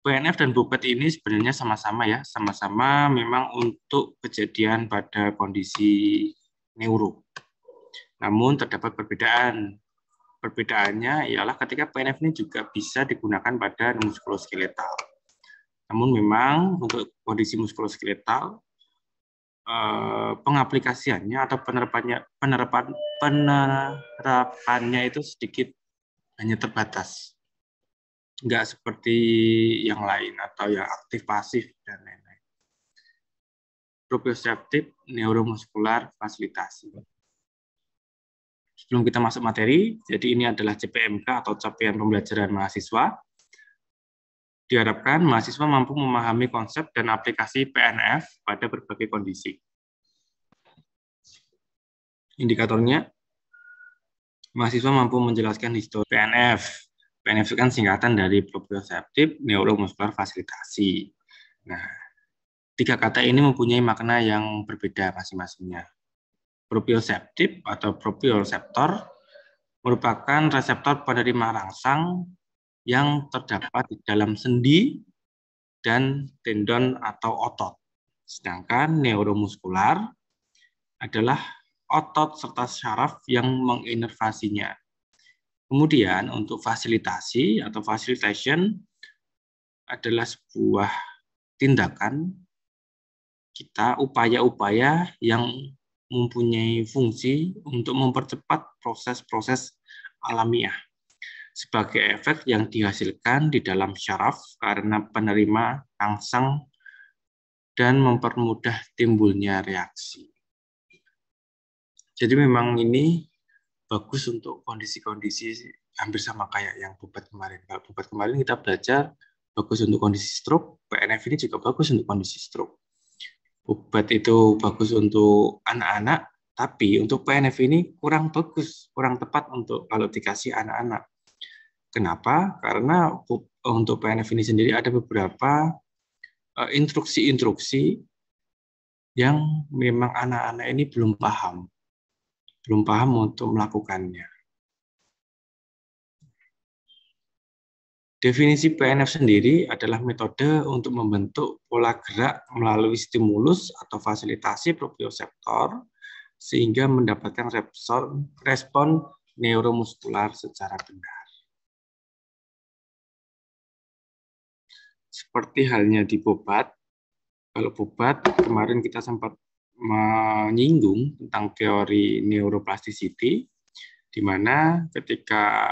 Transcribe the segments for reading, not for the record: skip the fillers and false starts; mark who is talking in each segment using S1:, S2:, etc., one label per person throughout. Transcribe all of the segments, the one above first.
S1: PNF dan BOBAT ini sebenarnya sama-sama ya, sama-sama memang untuk kejadian pada kondisi neuro. Namun terdapat perbedaan. Perbedaannya ialah ketika PNF ini juga bisa digunakan pada muskuloskeletal. Namun memang untuk kondisi muskuloskeletal, pengaplikasiannya atau penerapannya itu sedikit hanya terbatas. Enggak seperti yang lain atau yang aktif pasif dan lain-lain. Proprioseptif neuromuskular fasilitasi. Sebelum kita masuk materi, jadi ini adalah CPMK atau capaian pembelajaran mahasiswa. Diharapkan mahasiswa mampu memahami konsep dan aplikasi PNF pada berbagai kondisi. Indikatornya, mahasiswa mampu menjelaskan histori PNF. PNF itu kan singkatan dari proprioseptif neuromuskular fasilitasi. Nah, tiga kata ini mempunyai makna yang berbeda masing-masingnya. Proprioseptif atau proprioseptor merupakan reseptor penerima rangsang yang terdapat di dalam sendi dan tendon atau otot. Sedangkan neuromuskular adalah otot serta syaraf yang menginervasinya. Kemudian untuk fasilitasi atau facilitation adalah sebuah tindakan kita, upaya-upaya yang mempunyai fungsi untuk mempercepat proses-proses alamiah sebagai efek yang dihasilkan di dalam syaraf karena penerima rangsang dan mempermudah timbulnya reaksi. Jadi memang ini bagus untuk kondisi-kondisi hampir sama kayak yang BOBAT kemarin. Kalau BOBAT kemarin kita belajar bagus untuk kondisi stroke, PNF ini juga bagus untuk kondisi stroke. BOBAT itu bagus untuk anak-anak, tapi untuk PNF ini kurang bagus, kurang tepat untuk kalau dikasih anak-anak. Kenapa? Karena untuk PNF ini sendiri ada beberapa instruksi-instruksi yang memang anak-anak ini belum paham untuk melakukannya. Definisi PNF sendiri adalah metode untuk membentuk pola gerak melalui stimulus atau fasilitasi proprioseptor sehingga mendapatkan respon neuromuskular secara benar. Seperti halnya di BOBAT, kalau BOBAT kemarin kita sempat menyinggung tentang teori neuroplasticity, di mana ketika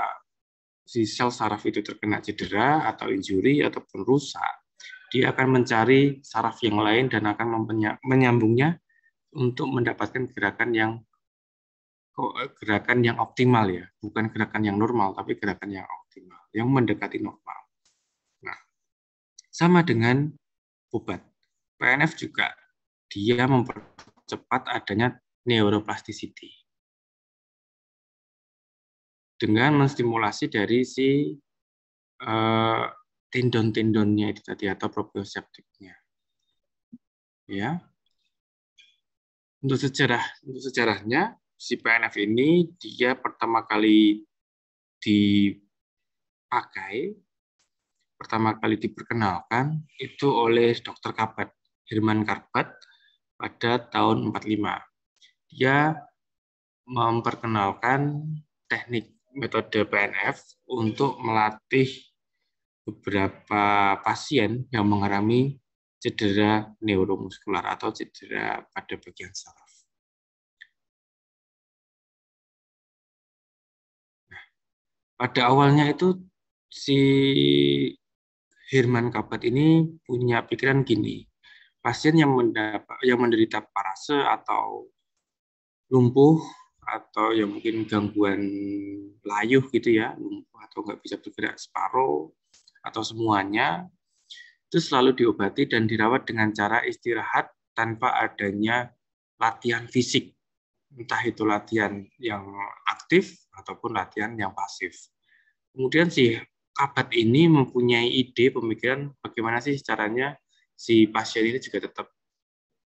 S1: si sel saraf itu terkena cedera atau injury ataupun rusak, dia akan mencari saraf yang lain dan akan menyambungnya untuk mendapatkan gerakan yang optimal ya, bukan gerakan yang normal, tapi gerakan yang optimal, yang mendekati normal. Nah, sama dengan BOBAT, PNF juga dia mempercepat adanya neuroplasticity dengan menstimulasi dari si tendon-tendonnya itu tadi atau proprioseptifnya. Ya. Untuk sejarahnya si PNF ini dia pertama kali diperkenalkan itu oleh Dr. Herman Karpat pada tahun 45. Dia memperkenalkan teknik metode PNF untuk melatih beberapa pasien yang mengalami cedera neuromuskular atau cedera pada bagian saraf. Nah, pada awalnya itu si Herman Karpat ini punya pikiran gini, pasien yang menderita parase atau lumpuh atau yang mungkin gangguan layuh gitu ya, lumpuh atau nggak bisa bergerak separuh atau semuanya, itu selalu diobati dan dirawat dengan cara istirahat tanpa adanya latihan fisik, entah itu latihan yang aktif ataupun latihan yang pasif. Kemudian si Karpat ini mempunyai ide pemikiran bagaimana sih caranya si pasien ini juga tetap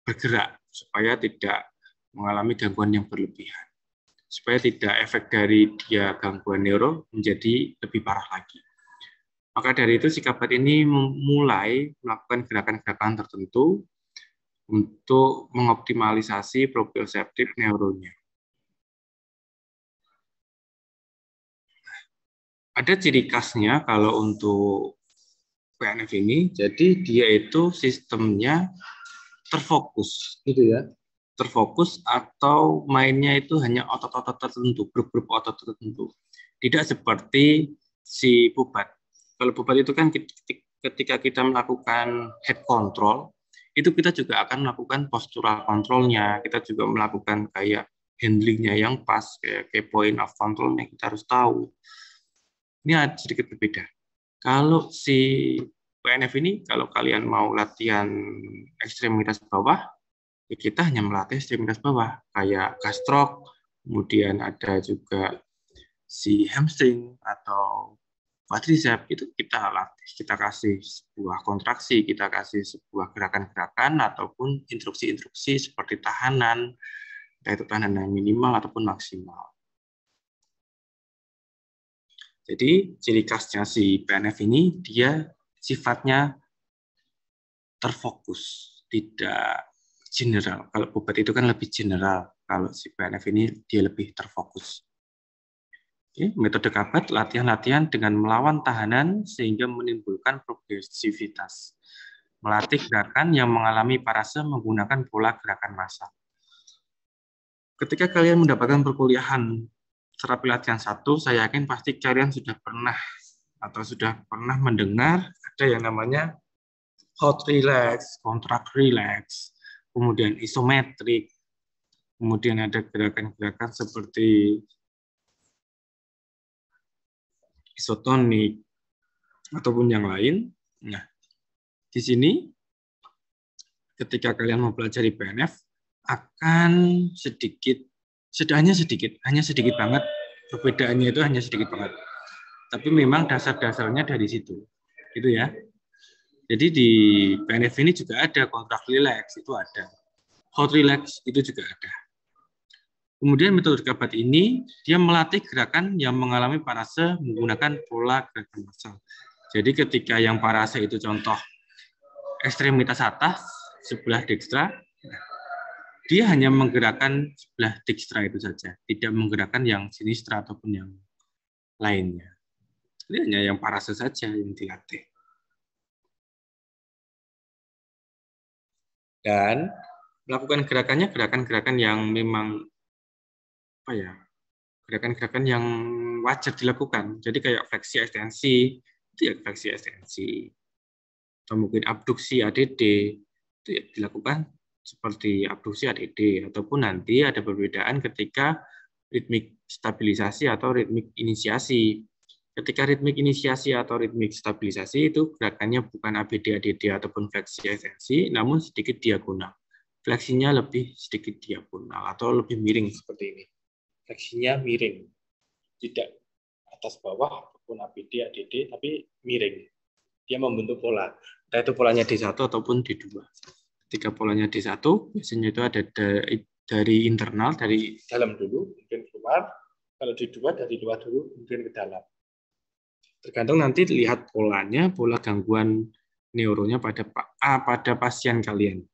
S1: bergerak supaya tidak mengalami gangguan yang berlebihan, supaya tidak efek dari dia gangguan neuro menjadi lebih parah lagi. Maka dari itu si Kabat ini mulai melakukan gerakan-gerakan tertentu untuk mengoptimalisasi proprioseptif neuronnya. Ada ciri khasnya kalau untuk PNF ini, jadi dia itu sistemnya terfokus, gitu ya. Terfokus atau mainnya itu hanya otot-otot tertentu, grup-grup otot tertentu. Tidak seperti si pubat. Kalau pubat itu kan ketika kita melakukan head control, itu kita juga akan melakukan postural controlnya, kita juga melakukan kayak handlingnya yang pas, kayak point of controlnya kita harus tahu. Ini sedikit berbeda. Kalau si PNF ini, kalau kalian mau latihan ekstremitas bawah, ya kita hanya melatih ekstremitas bawah, kayak gastrok, kemudian ada juga si hamstring atau quadricep, itu kita latih, kita kasih sebuah kontraksi, kita kasih sebuah gerakan-gerakan ataupun instruksi-instruksi seperti tahanan, yaitu tahanan yang minimal ataupun maksimal. Jadi ciri khasnya si PNF ini dia sifatnya terfokus, tidak general. Kalau pubat itu kan lebih general, kalau si PNF ini dia lebih terfokus. Oke, metode Kabat, latihan-latihan dengan melawan tahanan sehingga menimbulkan progresivitas. Melatih gerakan yang mengalami parase menggunakan pola gerakan massal. Ketika kalian mendapatkan perkuliahan terapi latihan 1, saya yakin pasti kalian sudah pernah atau sudah pernah mendengar ada yang namanya hot relax, contract relax, kemudian isometrik, kemudian ada gerakan-gerakan seperti isotonik ataupun yang lain. Nah, di sini ketika kalian mempelajari PNF akan hanya sedikit banget, perbedaannya itu hanya sedikit banget. Tapi memang dasar-dasarnya dari situ, gitu ya. Jadi di PNF ini juga ada contract relax, itu ada. Hot relax itu juga ada. Kemudian metode Kabat ini dia melatih gerakan yang mengalami parase menggunakan pola gerakan massal. Jadi ketika yang parase itu contoh ekstremitas atas sebelah dekstra, dia hanya menggerakkan sebelah dekstra itu saja, tidak menggerakkan yang sinistra ataupun yang lainnya. Jadi hanya yang parase saja yang dilatih. Dan melakukan gerakannya gerakan-gerakan yang memang gerakan-gerakan yang wajar dilakukan. Jadi kayak fleksi ekstensi, itu ya fleksi ekstensi. Atau mungkin abduksi ADD, itu ya dilakukan seperti abduksi ADD. Ataupun nanti ada perbedaan ketika ritmik stabilisasi atau ritmik inisiasi. Ketika ritmik inisiasi atau ritmik stabilisasi itu gerakannya bukan ABD, ADD ataupun fleksi ekstensi, namun sedikit diagonal. Fleksinya lebih sedikit diagonal atau lebih miring seperti ini. Fleksinya miring, tidak atas bawah ataupun ABD, ADD, tapi miring. Dia membentuk pola. Entah itu polanya D1 ataupun D2. Ketika polanya D1, biasanya itu ada dari internal, dari dalam dulu, mungkin keluar. Kalau D2 dari luar dulu, mungkin ke dalam. Tergantung nanti lihat polanya, pola gangguan neuronya pada pasien kalian.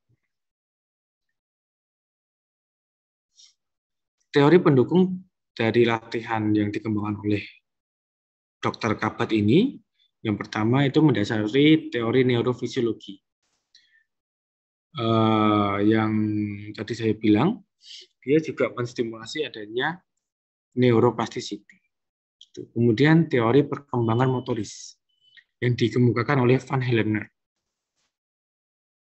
S1: Teori pendukung dari latihan yang dikembangkan oleh Dr. Kabat ini, yang pertama itu mendasari teori neurofisiologi. Yang tadi saya bilang, dia juga menstimulasi adanya neuroplasticity. Kemudian teori perkembangan motoris yang dikemukakan oleh Van Hellener.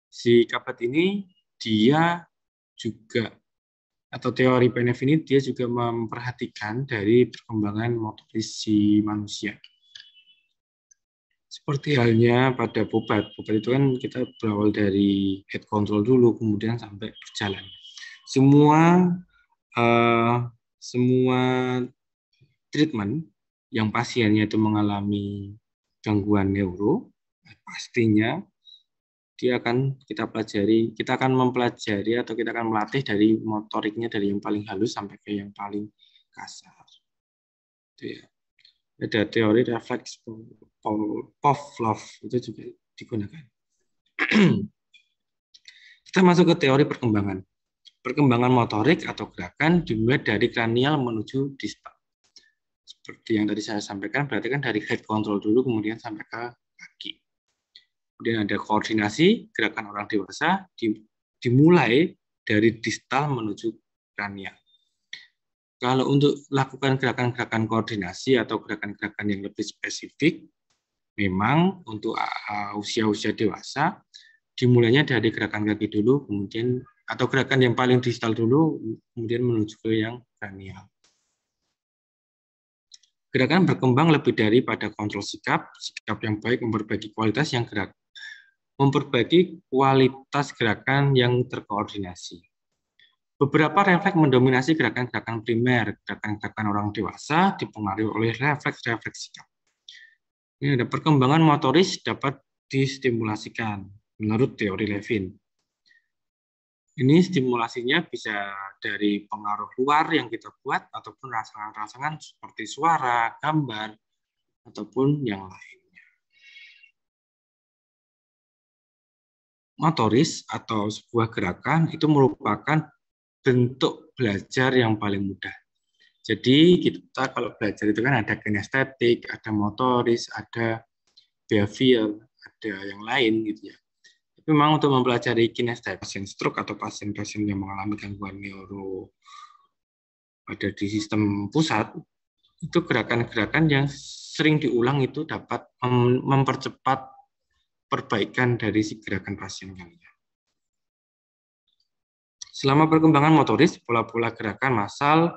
S1: Si Kabat ini dia juga, atau teori PNF ini dia juga memperhatikan dari perkembangan motoris si manusia. Seperti halnya pada pubat. Pubat itu kan kita berawal dari head control dulu, kemudian sampai berjalan. Semua treatment yang pasiennya itu mengalami gangguan neuro, pastinya kita akan mempelajari atau kita akan melatih dari motoriknya dari yang paling halus sampai ke yang paling kasar. Itu ya. Ada teori refleks Pavlov itu juga digunakan. Kita masuk ke teori perkembangan. Perkembangan motorik atau gerakan dimulai dari kranial menuju distal. Seperti yang tadi saya sampaikan, berarti kan dari head control dulu, kemudian sampai ke kaki. Kemudian ada koordinasi, gerakan orang dewasa dimulai dari distal menuju kranial. Kalau untuk lakukan gerakan-gerakan koordinasi atau gerakan-gerakan yang lebih spesifik, memang untuk usia-usia dewasa, dimulainya dari gerakan kaki dulu, kemudian atau gerakan yang paling distal dulu, kemudian menuju ke yang kranial. Gerakan berkembang lebih daripada kontrol sikap yang baik memperbaiki kualitas gerakan yang terkoordinasi. Beberapa refleks mendominasi gerakan-gerakan primer. Gerakan-gerakan orang dewasa dipengaruhi oleh refleks-refleks sikap. Ini ada perkembangan motoris dapat distimulasikan menurut teori Levin. Ini stimulasinya bisa dari pengaruh luar yang kita buat ataupun rangsangan-rangsangan seperti suara, gambar, ataupun yang lainnya. Motoris atau sebuah gerakan itu merupakan bentuk belajar yang paling mudah. Jadi kita kalau belajar itu kan ada kinestetik, ada motoris, ada behavior, ada yang lain gitu ya. Tapi memang untuk mempelajari kinestetik, pasien stroke atau pasien-pasien yang mengalami gangguan neuro ada di sistem pusat, itu gerakan-gerakan yang sering diulang itu dapat mempercepat perbaikan dari si gerakan pasien kalian. Selama perkembangan motoris, pola-pola gerakan massal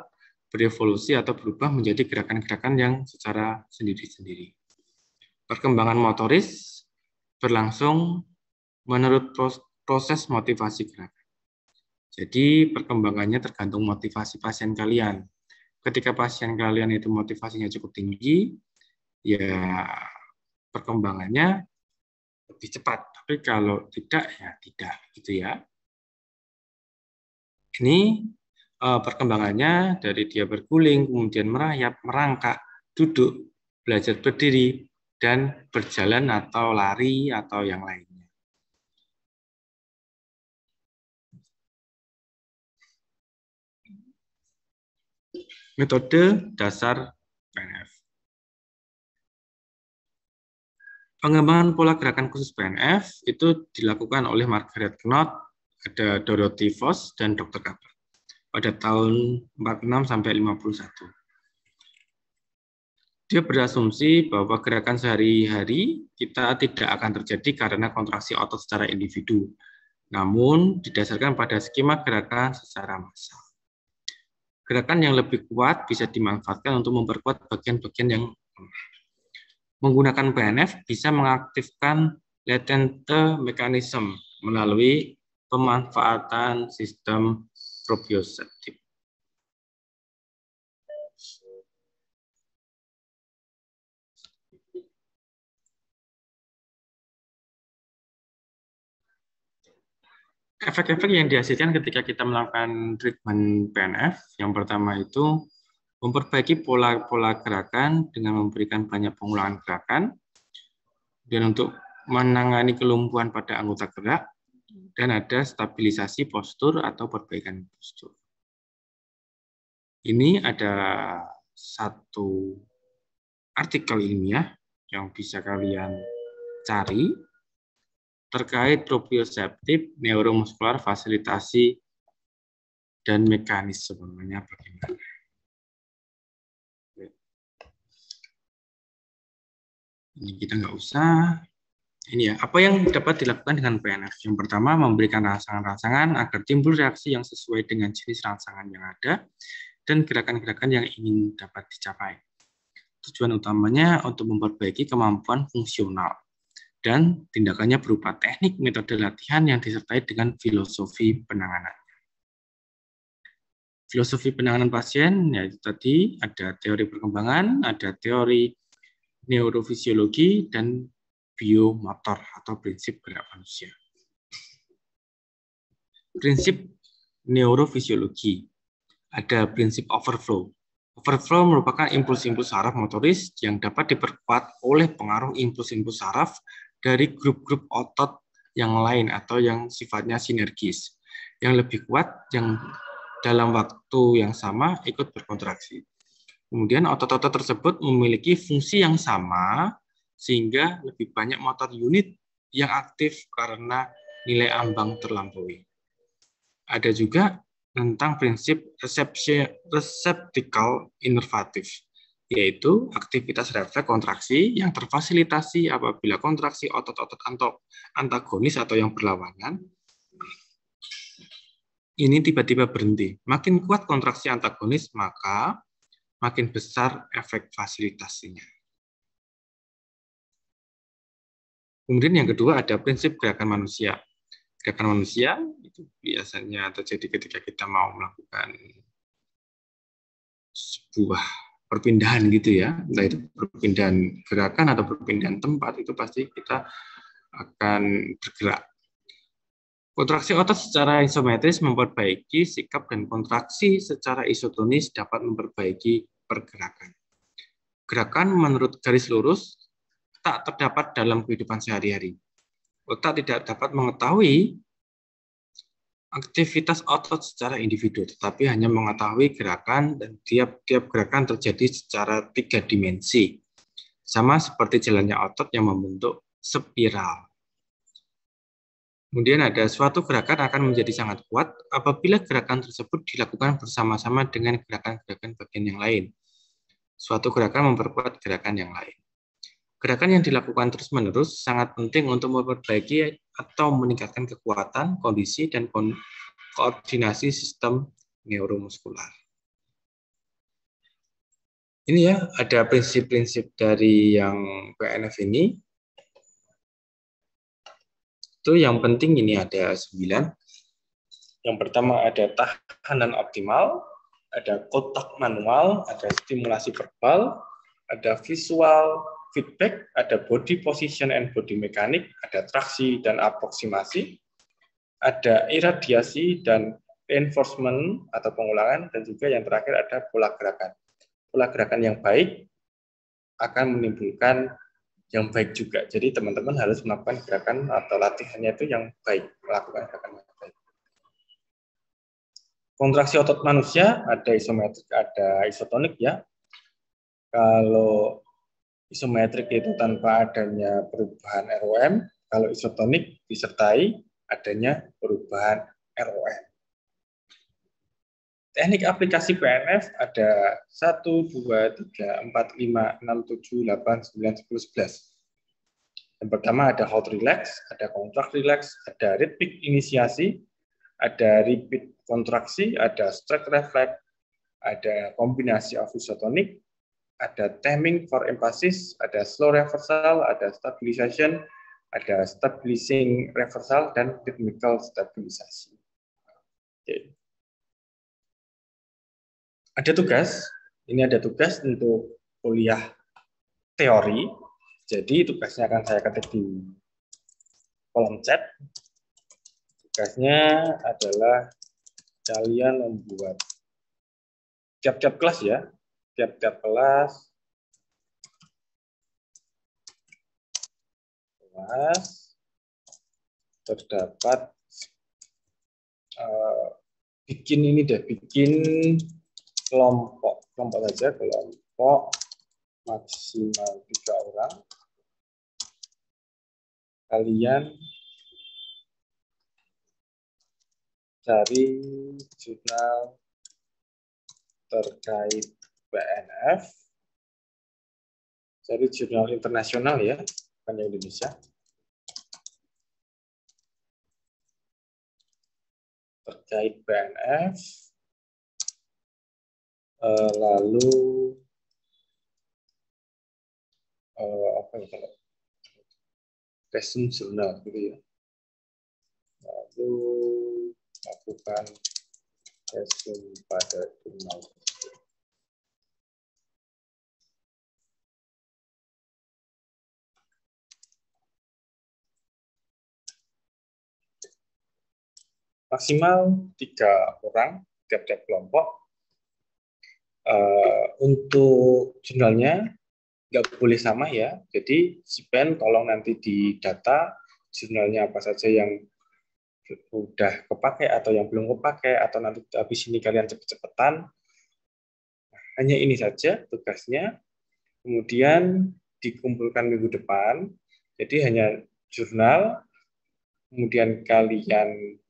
S1: berevolusi atau berubah menjadi gerakan-gerakan yang secara sendiri-sendiri. Perkembangan motoris berlangsung menurut proses motivasi gerakan. Jadi perkembangannya tergantung motivasi pasien kalian. Ketika pasien kalian itu motivasinya cukup tinggi, ya perkembangannya lebih cepat. Tapi kalau tidak, ya tidak, gitu ya. Ini perkembangannya dari dia berguling, kemudian merayap, merangkak, duduk, belajar berdiri, dan berjalan atau lari atau yang lainnya. Metode dasar PNF. Pengembangan pola gerakan khusus PNF itu dilakukan oleh Margaret Knott, ada Dorothy Voss, dan Dr. Kaplan pada tahun 46 sampai 51. Dia berasumsi bahwa gerakan sehari-hari kita tidak akan terjadi karena kontraksi otot secara individu, namun didasarkan pada skema gerakan secara massal. Gerakan yang lebih kuat bisa dimanfaatkan untuk memperkuat bagian-bagian yang lemah. Menggunakan PNF bisa mengaktifkan latente mekanisme melalui pemanfaatan sistem proprioseptif. Efek-efek yang dihasilkan ketika kita melakukan treatment PNF, yang pertama itu memperbaiki pola-pola gerakan dengan memberikan banyak pengulangan gerakan, dan untuk menangani kelumpuhan pada anggota gerak, dan ada stabilisasi postur atau perbaikan postur. Ini ada satu artikel ilmiah yang bisa kalian cari terkait proprioseptif neuromuskular fasilitasi dan mekanismenya bagaimana. Ini kita nggak usah. Ini ya, apa yang dapat dilakukan dengan PNF? Yang pertama, memberikan rangsangan-rangsangan agar timbul reaksi yang sesuai dengan jenis rangsangan yang ada dan gerakan-gerakan yang ingin dapat dicapai. Tujuan utamanya untuk memperbaiki kemampuan fungsional dan tindakannya berupa teknik metode latihan yang disertai dengan filosofi penanganan. Filosofi penanganan pasien, yaitu tadi ada teori perkembangan, ada teori neurofisiologi, dan biomotor atau prinsip gerak manusia. Prinsip neurofisiologi, ada prinsip overflow. Overflow merupakan impuls-impuls saraf motoris yang dapat diperkuat oleh pengaruh impuls-impuls saraf dari grup-grup otot yang lain atau yang sifatnya sinergis, yang lebih kuat yang dalam waktu yang sama ikut berkontraksi. Kemudian otot-otot tersebut memiliki fungsi yang sama sehingga lebih banyak motor unit yang aktif karena nilai ambang terlampaui. Ada juga tentang prinsip reseptikal inervatif, yaitu aktivitas refleks kontraksi yang terfasilitasi apabila kontraksi otot-otot antagonis atau yang berlawanan ini tiba-tiba berhenti. Makin kuat kontraksi antagonis, maka makin besar efek fasilitasinya. Kemudian yang kedua ada prinsip gerakan manusia. Gerakan manusia itu biasanya terjadi ketika kita mau melakukan sebuah perpindahan gitu ya, entah itu perpindahan gerakan atau perpindahan tempat, itu pasti kita akan bergerak. Kontraksi otot secara isometris memperbaiki sikap dan kontraksi secara isotonis dapat memperbaiki pergerakan. Gerakan menurut garis lurus tak terdapat dalam kehidupan sehari-hari. Otak tidak dapat mengetahui aktivitas otot secara individu, tetapi hanya mengetahui gerakan dan tiap-tiap gerakan terjadi secara 3 dimensi. Sama seperti jalannya otot yang membentuk spiral. Kemudian ada suatu gerakan akan menjadi sangat kuat apabila gerakan tersebut dilakukan bersama-sama dengan gerakan-gerakan bagian yang lain. Suatu gerakan memperkuat gerakan yang lain. Gerakan yang dilakukan terus-menerus sangat penting untuk memperbaiki atau meningkatkan kekuatan, kondisi, dan koordinasi sistem neuromuskular. Ini ya, ada prinsip-prinsip dari yang PNF ini. Itu yang penting ini ada 9. Yang pertama ada tahanan optimal, ada kotak manual, ada stimulasi verbal, ada visual feedback, ada body position and body mechanic, ada traksi dan aproksimasi, ada iradiasi dan reinforcement atau pengulangan, dan juga yang terakhir ada pola gerakan. Pola gerakan yang baik akan menimbulkan yang baik juga. Jadi teman-teman harus melakukan gerakan atau latihannya itu yang baik, melakukan gerakan yang baik. Kontraksi otot manusia ada isometrik, ada isotonik ya. Kalau isometrik itu tanpa adanya perubahan ROM, kalau isotonik disertai adanya perubahan ROM. Teknik aplikasi PNF ada 1, 2, 3, 4, 5, 6, 7, 8, 9, 10, 11. Yang pertama ada hold relax, ada contract relax, ada rhythmic inisiasi, ada repeat kontraksi, ada stretch reflex, ada kombinasi of isotonik, ada timing for emphasis, ada slow reversal, ada stabilization, ada stabilizing reversal, dan rhythmical stabilisasi. Oke. Ada tugas, ini ada tugas untuk kuliah teori, jadi tugasnya akan saya ketik di kolom chat. Tugasnya adalah kalian membuat tiap-tiap kelas ya, tiap-tiap kelas terdapat bikin ini deh, bikin kelompok saja, kelompok maksimal 3 orang. Kalian cari jurnal terkait PNF, cari jurnal internasional ya, bukan yang Indonesia. Terkait PNF, lalu apa ya kalau resume jurnal gitu ya, lalu lakukan resume pada jurnal. Maksimal 3 orang tiap-tiap kelompok. Untuk jurnalnya nggak boleh sama ya. Jadi si pen tolong nanti didata jurnalnya apa saja yang udah kepakai atau yang belum kepakai atau nanti habis ini kalian cepet-cepetan. Hanya ini saja tugasnya. Kemudian dikumpulkan minggu depan. Jadi hanya jurnal, kemudian kalian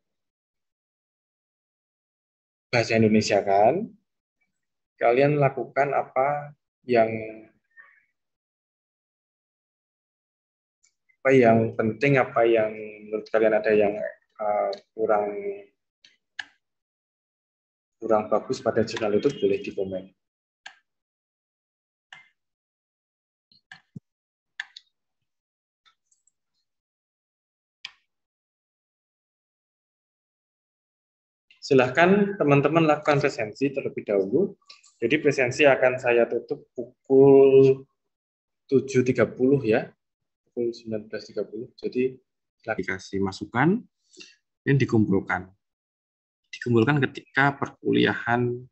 S1: bahasa Indonesia kan, kalian lakukan yang apa yang penting, apa yang menurut kalian ada yang kurang kurang bagus pada jurnal itu boleh dikomen. Silahkan teman-teman lakukan presensi terlebih dahulu. Jadi presensi akan saya tutup pukul 7.30 ya, pukul 19.30. Jadi dikasih masukan dan dikumpulkan ketika perkuliahan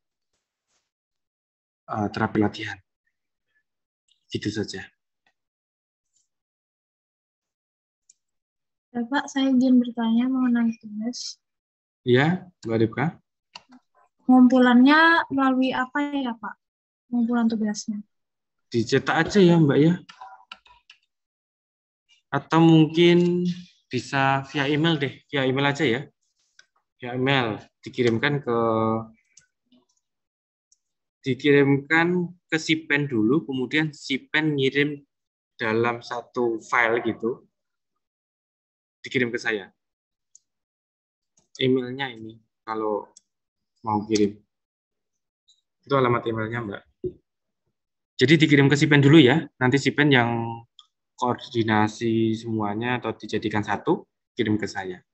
S1: terapi latihan. Gitu saja.
S2: Ya, Pak, saya izin bertanya mengenai tugas.
S1: Iya, Mbak Ripka.
S2: Pengumpulannya melalui apa ya, Pak? Pengumpulan tugasnya.
S1: Dicetak aja ya, Mbak ya. Atau mungkin bisa via email deh, via email aja ya. Via email dikirimkan ke si pen dulu, kemudian si pen ngirim dalam satu file gitu, dikirim ke saya. Emailnya ini, kalau mau kirim. Itu alamat emailnya, Mbak. Jadi dikirim ke si pen dulu ya, nanti si pen yang koordinasi semuanya atau dijadikan satu, kirim ke saya.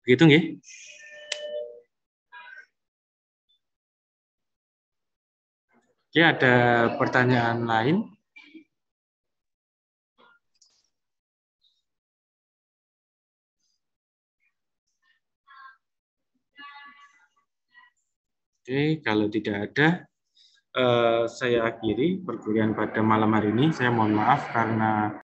S1: Begitu nggih? Oke, ada pertanyaan lain? Oke, kalau tidak ada, saya akhiri perkuliahan pada malam hari ini. Saya mohon maaf karena